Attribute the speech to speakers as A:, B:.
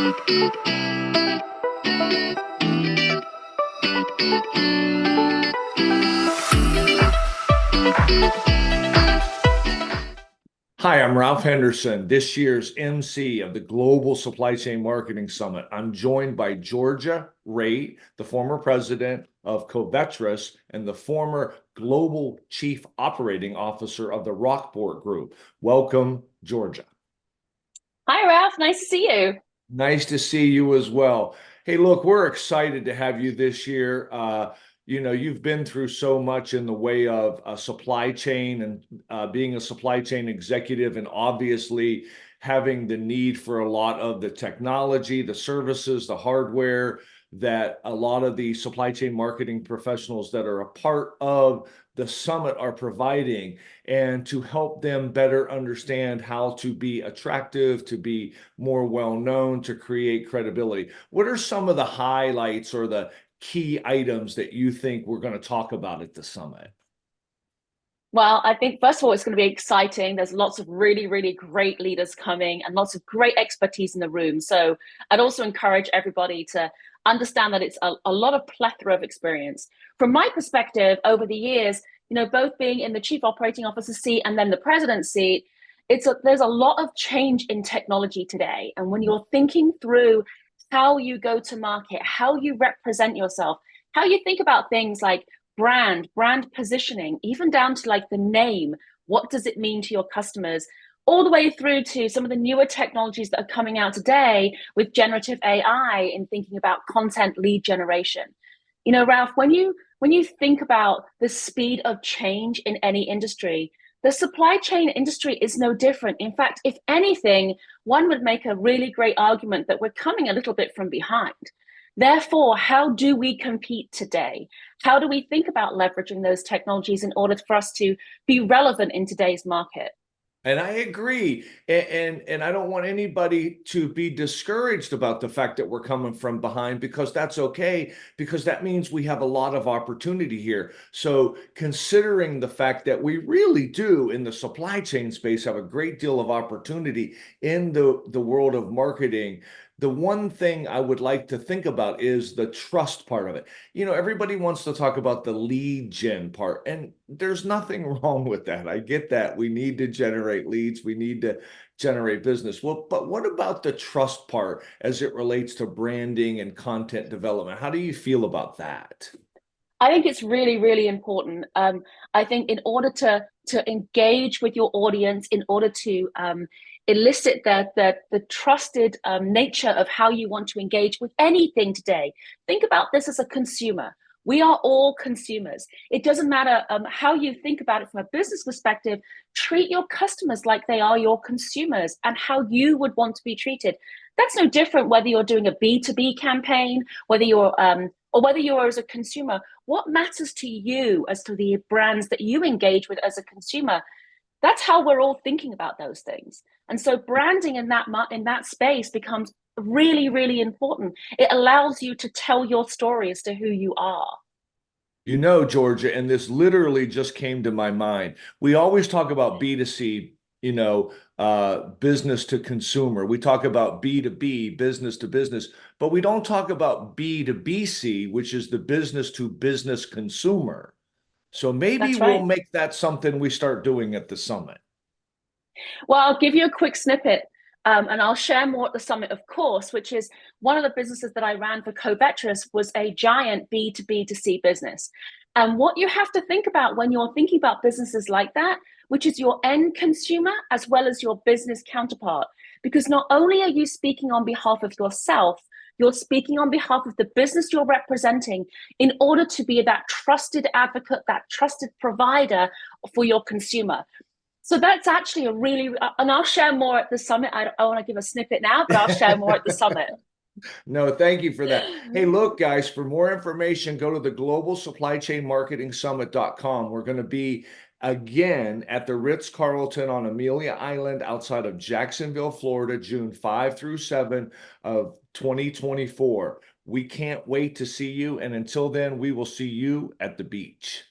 A: Hi, I'm Ralph Henderson, this year's MC of the Global Supply Chain Marketing Summit. I'm joined by Georgia Rae, the former president of Covetris and the former Global Chief Operating Officer of the Rockport Group. Welcome, Georgia.
B: Hi, Ralph. Nice to see you.
A: Nice to see you as well. Hey, look, we're excited to have you this year. You've been through so much in the way of a supply chain and being a supply chain executive, and obviously having the need for a lot of the technology, the services, the hardware that a lot of the supply chain marketing professionals that are a part of the summit are providing, and to help them better understand how to be attractive, to be more well known, to create credibility. What are some of the highlights or the key items that you think we're going to talk about at the summit?
B: Well, I think first of all, it's going to be exciting. There's lots of really, really great leaders coming and lots of great expertise in the room. So I'd also encourage everybody to understand that it's a lot of plethora of experience. From my perspective, over the years, both being in the chief operating officer seat and then the president's seat, there's a lot of change in technology today. And when you're thinking through how you go to market, how you represent yourself, how you think about things like brand positioning, even down to like the name, what does it mean to your customers, all the way through to some of the newer technologies that are coming out today with generative AI in thinking about content lead generation. Ralph, when you think about the speed of change in any industry, the supply chain industry is no different. In fact, if anything, one would make a really great argument that we're coming a little bit from behind. Therefore, how do we compete today? How do we think about leveraging those technologies in order for us to be relevant in today's market?
A: And I agree. And I don't want anybody to be discouraged about the fact that we're coming from behind, because that's okay, because that means we have a lot of opportunity here. So considering the fact that we really do in the supply chain space have a great deal of opportunity in the world of marketing, the one thing I would like to think about is the trust part of it. Everybody wants to talk about the lead gen part, and there's nothing wrong with that. I get that. We need to generate leads. We need to generate business. Well, but what about the trust part as it relates to branding and content development? How do you feel about that?
B: I think it's really, really important. I think in order to engage with your audience, in order to elicit the trusted nature of how you want to engage with anything today, think about this as a consumer. We are all consumers. It doesn't matter how you think about it from a business perspective. Treat your customers like they are your consumers and how you would want to be treated. That's no different whether you're doing a B2B campaign, whether you're or whether you're as a consumer. What matters to you as to the brands that you engage with as a consumer? That's how we're all thinking about those things. And so branding in that space becomes really, really important. It allows you to tell your story as to who you are.
A: Georgia, and this literally just came to my mind. We always talk about B2C, business to consumer. We talk about B2B, business to business, but we don't talk about B2BC, which is the business to business consumer. So maybe
B: That's
A: we'll
B: right.
A: make that something we start doing at the summit.
B: Well, I'll give you a quick snippet, and I'll share more at the summit, of course, which is one of the businesses that I ran for Covetris was a giant B2B2C business. And what you have to think about when you're thinking about businesses like that, which is your end consumer as well as your business counterpart, because not only are you speaking on behalf of yourself, you're speaking on behalf of the business you're representing in order to be that trusted advocate, that trusted provider for your consumer. So that's actually a really, and I'll share more at the summit. I want to give a snippet now, but I'll share more at the summit.
A: No, thank you for that. Hey, look, guys, for more information, go to the Global Supply Chain Marketing Summit.com. We're going to be again at the Ritz-Carlton on Amelia Island outside of Jacksonville, Florida, June 5 through 7 of 2024. We can't wait to see you. And until then, we will see you at the beach.